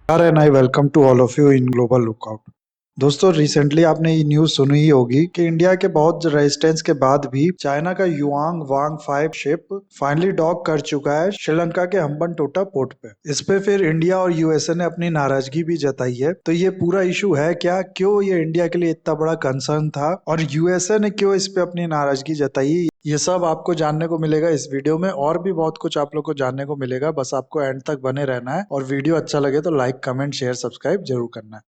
And I welcome to all of you in Global Lookout। दोस्तों recently आपने ये news सुनी ही होगी कि इंडिया के बहुत रेजिस्टेंस के बाद भी चाइना का युआंग वांग 5 शिप फाइनली डॉक कर चुका है श्रीलंका के हम्बनटोटा पोर्ट पे। इस पे फिर इंडिया और यूएसए ने अपनी नाराजगी भी जताई है। तो ये पूरा इशू है क्या, क्यों ये इंडिया के लिए इतना बड़ा कंसर्न था और यूएसए ने क्यों इस पे अपनी नाराजगी जताई, ये सब आपको जानने को मिलेगा इस वीडियो में। और भी बहुत कुछ आप लोग को जानने को मिलेगा, बस आपको एंड तक बने रहना है। और वीडियो अच्छा लगे तो लाइक कमेंट शेयर सब्सक्राइब जरूर करना है।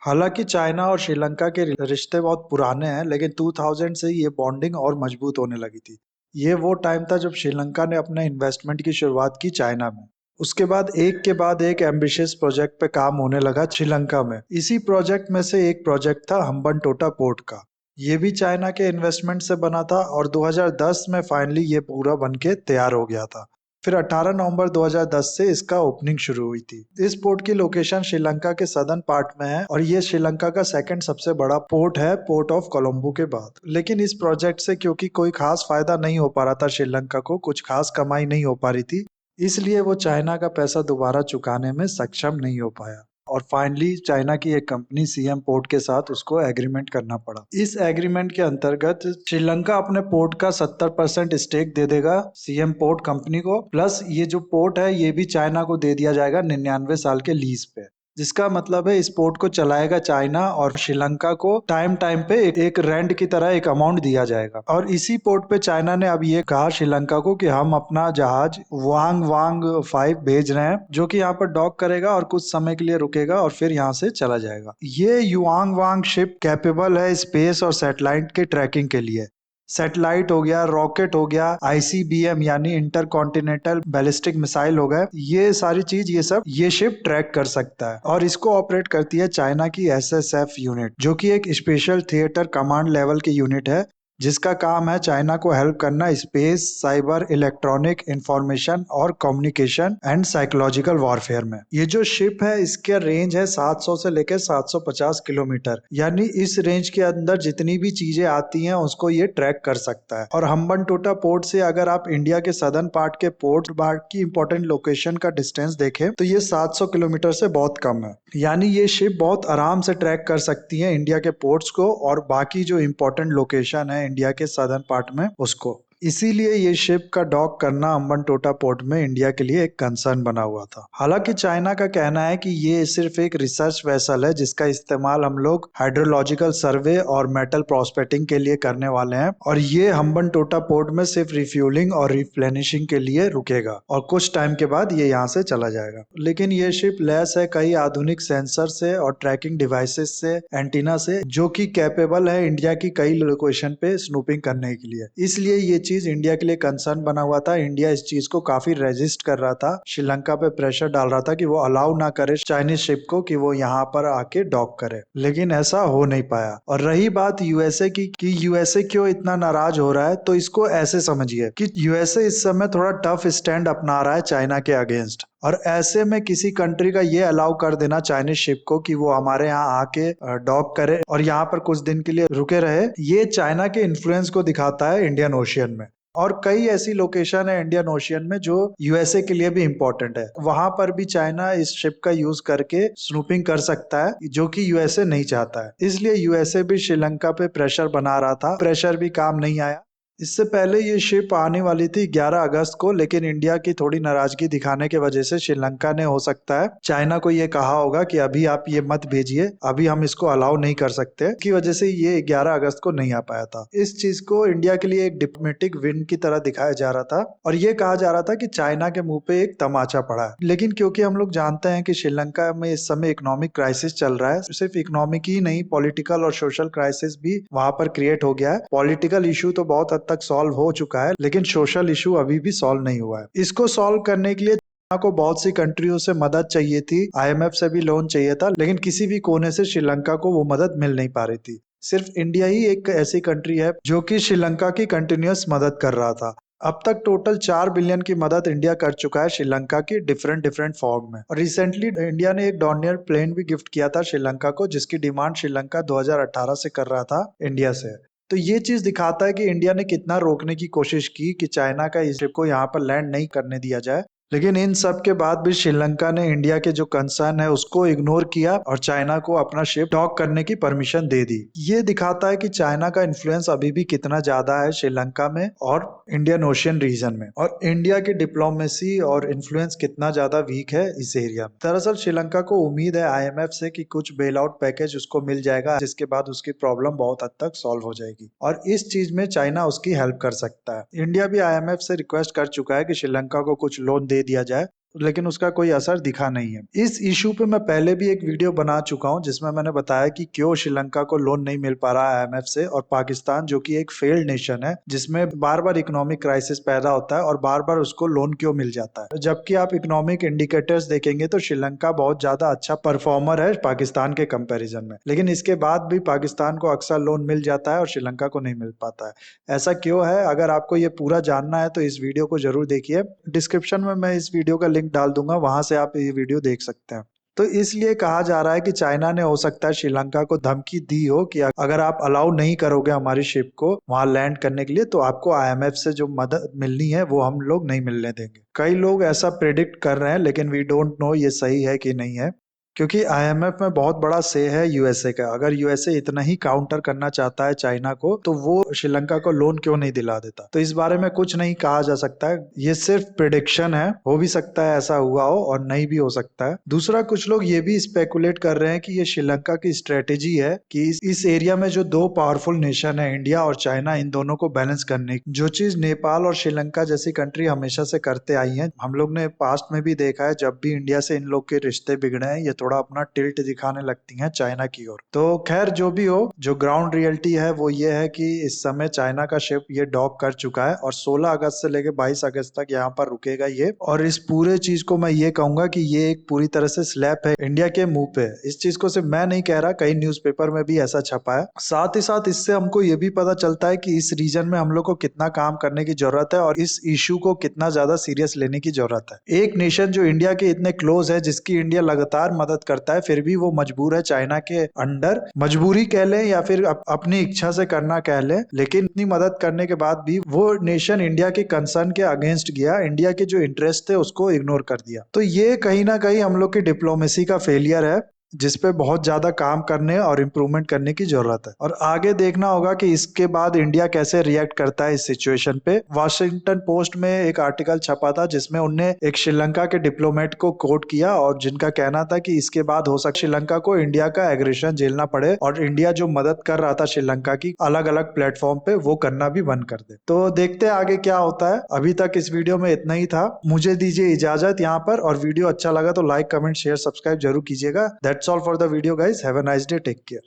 हालांकि चाइना और श्रीलंका के रिश्ते बहुत पुराने हैं, लेकिन 2000 से ये बॉन्डिंग और मजबूत होने लगी थी। ये वो टाइम था जब श्रीलंका ने अपने इन्वेस्टमेंट की शुरुआत की चाइना में। उसके बाद एक के बाद एक एम्बिशियस प्रोजेक्ट पे काम होने लगा श्रीलंका में। इसी प्रोजेक्ट में से एक प्रोजेक्ट था हम्बनटोटा पोर्ट का। ये भी चाइना के इन्वेस्टमेंट से बना था और 2010 में फाइनली ये पूरा बन के तैयार हो गया था। फिर 18 नवंबर 2010 से इसका ओपनिंग शुरू हुई थी। इस पोर्ट की लोकेशन श्रीलंका के सदर्न पार्ट में है और ये श्रीलंका का सेकंड सबसे बड़ा पोर्ट है, पोर्ट ऑफ कोलंबो के बाद। लेकिन इस प्रोजेक्ट से क्योंकि कोई खास फायदा नहीं हो पा रहा था, श्रीलंका को कुछ खास कमाई नहीं हो पा रही थी, इसलिए वो चाइना का पैसा दोबारा चुकाने में सक्षम नहीं हो पाया। और फाइनली चाइना की एक कंपनी सीएम पोर्ट के साथ उसको एग्रीमेंट करना पड़ा। इस एग्रीमेंट के अंतर्गत श्रीलंका अपने पोर्ट का 70% स्टेक दे देगा सीएम पोर्ट कंपनी को, प्लस ये जो पोर्ट है ये भी चाइना को दे दिया जाएगा 99 साल के लीज पे। जिसका मतलब है इस पोर्ट को चलाएगा चाइना और श्रीलंका को टाइम टाइम पे एक रेंट की तरह एक अमाउंट दिया जाएगा। और इसी पोर्ट पे चाइना ने अब ये कहा श्रीलंका को कि हम अपना जहाज वांग वांग 5 भेज रहे हैं, जो कि यहाँ पर डॉक करेगा और कुछ समय के लिए रुकेगा और फिर यहाँ से चला जाएगा। ये युआंग वांग शिप कैपेबल है स्पेस और सैटेलाइट के ट्रैकिंग के लिए। सैटेलाइट हो गया, रॉकेट हो गया, आईसीबीएम यानी इंटर कॉन्टिनेंटल बैलिस्टिक मिसाइल हो गए, ये सारी चीज ये शिप ट्रैक कर सकता है। और इसको ऑपरेट करती है चाइना की एसएसएफ यूनिट, जो कि एक स्पेशल थिएटर कमांड लेवल की यूनिट है, जिसका काम है चाइना को हेल्प करना स्पेस, साइबर, इलेक्ट्रॉनिक, इंफॉर्मेशन और कम्युनिकेशन एंड साइकोलॉजिकल वॉरफेयर में। ये जो शिप है इसका रेंज है 700 से लेकर 750 किलोमीटर, यानी इस रेंज के अंदर जितनी भी चीजें आती हैं उसको ये ट्रैक कर सकता है। और हम्बनटोटा पोर्ट से अगर आप इंडिया के सदर्न पार्ट के पोर्ट की इंपॉर्टेंट लोकेशन का डिस्टेंस देखें तो ये 700 किलोमीटर से बहुत कम है। यानी ये शिप बहुत आराम से ट्रैक कर सकती है इंडिया के पोर्ट्स को और बाकी जो इंपॉर्टेंट लोकेशन है इंडिया के सदर्न पार्ट में उसको। इसीलिए ये शिप का डॉक करना हम्बनटोटा पोर्ट में इंडिया के लिए एक कंसर्न बना हुआ था। हालांकि चाइना का कहना है कि ये सिर्फ एक रिसर्च वेसल है जिसका इस्तेमाल हम लोग हाइड्रोलॉजिकल सर्वे और मेटल प्रोस्पेक्टिंग के लिए करने वाले हैं, और ये हम्बनटोटा पोर्ट में सिर्फ रिफ्यूलिंग और रिप्लेनिशिंग के लिए रुकेगा और कुछ टाइम के बाद ये यहाँ से चला जाएगा। लेकिन ये शिप लैस है कई आधुनिक सेंसर से और ट्रैकिंग डिवाइसेस से, एंटीना से, जो कि कैपेबल है इंडिया की कई लोकेशन पे स्नूपिंग करने के लिए। इसलिए ये चीज इंडिया के लिए कंसर्न बना हुआ था। इंडिया इस चीज को काफी रेजिस्ट कर रहा था, श्रीलंका पे प्रेशर डाल रहा था कि वो अलाउ ना करे चाइनीज शिप को कि वो यहाँ पर आके डॉक करे, लेकिन ऐसा हो नहीं पाया। और रही बात यूएसए की कि यूएसए क्यों इतना नाराज हो रहा है, तो इसको ऐसे समझिए कि यूएसए इस समय थोड़ा टफ स्टैंड अपना रहा है चाइना के अगेंस्ट, और ऐसे में किसी कंट्री का ये अलाउ कर देना चाइनीज शिप को कि वो हमारे यहाँ आके डॉक करे और यहाँ पर कुछ दिन के लिए रुके रहे, ये चाइना के इन्फ्लुएंस को दिखाता है इंडियन ओशियन में। और कई ऐसी लोकेशन है इंडियन ओशियन में जो यूएसए के लिए भी इंपॉर्टेंट है, वहां पर भी चाइना इस शिप का यूज करके स्नूपिंग कर सकता है, जो कि यूएसए नहीं चाहता है। इसलिए यूएसए भी श्रीलंका पे प्रेशर बना रहा था, प्रेशर भी काम नहीं आया। इससे पहले ये शिप आने वाली थी 11 अगस्त को, लेकिन इंडिया की थोड़ी नाराजगी दिखाने की वजह से श्रीलंका ने हो सकता है चाइना को ये कहा होगा कि अभी आप ये मत भेजिए, अभी हम इसको अलाउ नहीं कर सकते, की वजह से ये 11 अगस्त को नहीं आ पाया था। इस चीज को इंडिया के लिए एक डिप्लोमेटिक विन की तरह दिखाया जा रहा था और ये कहा जा रहा था कि चाइना के मुंह पे एक तमाचा पड़ा है। लेकिन क्योंकि हम लोग जानते हैं कि श्रीलंका में इस समय इकोनॉमिक क्राइसिस चल रहा है, सिर्फ इकोनॉमिक ही नहीं, पॉलिटिकल और सोशल क्राइसिस भी वहां पर क्रिएट हो गया है। पॉलिटिकल इशू तो बहुत हद तक सॉल्व हो चुका है, लेकिन सोशल इशू अभी भी सॉल्व नहीं हुआ है। इसको सॉल्व करने के लिए चाइना को बहुत सी कंट्रियों से मदद चाहिए थी, आईएमएफ से भी लोन चाहिए था, लेकिन किसी भी कोने से श्रीलंका को वो मदद मिल नहीं पा रही थी। सिर्फ इंडिया ही एक ऐसी कंट्री है जो कि श्रीलंका की कंटिन्यूअस मदद कर रहा था। अब तक टोटल 4 बिलियन की मदद इंडिया कर चुका है श्रीलंका की डिफरेंट डिफरेंट फॉर्म में। और रिसेंटली इंडिया ने एक डॉर्नियर प्लेन भी गिफ्ट किया था श्रीलंका को, जिसकी डिमांड श्रीलंका 2018 से कर रहा था इंडिया से। तो ये चीज दिखाता है कि इंडिया ने कितना रोकने की कोशिश की कि चाइना का इस शिप को यहाँ पर लैंड नहीं करने दिया जाए, लेकिन इन सब के बाद भी श्रीलंका ने इंडिया के जो कंसर्न है उसको इग्नोर किया और चाइना को अपना शिप डॉक करने की परमिशन दे दी। ये दिखाता है कि चाइना का इन्फ्लुएंस अभी भी कितना ज्यादा है श्रीलंका में और इंडियन ओशियन रीजन में, और इंडिया की डिप्लोमेसी और इन्फ्लुएंस कितना ज्यादा वीक है इस एरिया में। दरअसल श्रीलंका को उम्मीद है आईएमएफ से कि कुछ बेल आउट पैकेज उसको मिल जाएगा, जिसके बाद उसकी प्रॉब्लम बहुत हद तक सॉल्व हो जाएगी, और इस चीज में चाइना उसकी हेल्प कर सकता है। इंडिया भी आईएमएफ से रिक्वेस्ट कर चुका है कि श्रीलंका को कुछ लोन दे दिया जाए, लेकिन उसका कोई असर दिखा नहीं है। इस इशू पे मैं पहले भी एक वीडियो बना चुका हूं जिसमें मैंने बताया कि क्यों श्रीलंका को लोन नहीं मिल पा रहा है आईएमएफ से, और पाकिस्तान जो कि एक फेल्ड नेशन है जिसमें बार बार इकोनॉमिक क्राइसिस पैदा होता है और बार बार उसको लोन क्यों मिल जाता है। जबकि आप इकोनॉमिक इंडिकेटर्स देखेंगे तो श्रीलंका बहुत ज्यादा अच्छा परफॉर्मर है पाकिस्तान के कंपेरिजन में, लेकिन इसके बाद भी पाकिस्तान को अक्सर लोन मिल जाता है और श्रीलंका को नहीं मिल पाता है। ऐसा क्यों है? अगर आपको ये पूरा जानना है तो इस वीडियो को जरूर देखिए। डिस्क्रिप्शन में मैं इस वीडियो का लिंक डाल दूंगा, वहां से आप ये वीडियो देख सकते हैं। तो इसलिए कहा जा रहा है कि चाइना ने हो सकता है श्रीलंका को धमकी दी हो कि अगर आप अलाउ नहीं करोगे हमारी शिप को वहां लैंड करने के लिए तो आपको आईएमएफ से जो मदद मिलनी है वो हम लोग नहीं मिलने देंगे। कई लोग ऐसा प्रेडिक्ट कर रहे हैं, लेकिन वी डोंट नो ये सही है कि नहीं है, क्योंकि आईएमएफ में बहुत बड़ा से है यूएसए का। अगर यूएसए इतना ही काउंटर करना चाहता है चाइना को तो वो श्रीलंका को लोन क्यों नहीं दिला देता। तो इस बारे में कुछ नहीं कहा जा सकता है, ये सिर्फ प्रिडिक्शन है। हो भी सकता है ऐसा हुआ हो और नहीं भी हो सकता है। दूसरा, कुछ लोग ये भी स्पेकुलेट कर रहे हैं कि ये श्रीलंका की स्ट्रेटेजी है कि इस एरिया में जो दो पावरफुल नेशन है इंडिया और चाइना, इन दोनों को बैलेंस करने की, जो चीज नेपाल और श्रीलंका जैसी कंट्री हमेशा से करते आई है। हम लोग ने पास्ट में भी देखा है जब भी इंडिया से इन लोग के रिश्ते बिगड़े हैं ये थोड़ा अपना टिल्ट दिखाने लगती हैं चाइना की ओर। तो खैर जो भी हो, जो ग्राउंड रियलिटी है वो ये है कि इस समय चाइना का शिप ये डॉक कर चुका है और 16 अगस्त से लेकर 22 अगस्त तक यहाँ पर रुकेगा ये। और इस पूरे चीज को मैं ये कहूंगा कि ये एक पूरी तरह से स्लैप है इंडिया के मुंह पे। इस चीज को सिर्फ मैं नहीं कह रहा, कई न्यूज़पेपर में भी ऐसा छपा है। साथ ही साथ इससे हमको ये भी पता चलता है कि इस रीजन में हम लोग को कितना काम करने की जरूरत है और इस इशू को कितना ज्यादा सीरियस लेने की जरूरत है। एक नेशन जो इंडिया के इतने क्लोज है, जिसकी इंडिया लगातार मदद करता है, फिर भी वो मजबूर है चाइना के अंडर, मजबूरी कह लें या फिर अपनी इच्छा से करना कह लें, लेकिन इतनी मदद करने के बाद भी वो नेशन इंडिया के कंसर्न के अगेंस्ट गया, इंडिया के जो इंटरेस्ट थे उसको इग्नोर कर दिया। तो ये कहीं ना कहीं हम लोग की डिप्लोमेसी का फेलियर है जिसपे बहुत ज्यादा काम करने और इम्प्रूवमेंट करने की जरूरत है। और आगे देखना होगा कि इसके बाद इंडिया कैसे रिएक्ट करता है इस सिचुएशन पे। वाशिंगटन पोस्ट में एक आर्टिकल छपा था जिसमें उनने एक श्रीलंका के डिप्लोमेट को कोट किया और जिनका कहना था कि इसके बाद हो सकता श्रीलंका को इंडिया का एग्रेशन झेलना पड़े और इंडिया जो मदद कर रहा था श्रीलंका की अलग अलग प्लेटफॉर्म पे वो करना भी बंद कर दे। तो देखते हैं आगे क्या होता है। अभी तक इस वीडियो में इतना ही था, मुझे दीजिए इजाजत यहाँ पर। और वीडियो अच्छा लगा तो लाइक, कमेंट, शेयर, सब्सक्राइब जरूर कीजिएगा। That's all for the video guys. Have a nice day. Take care.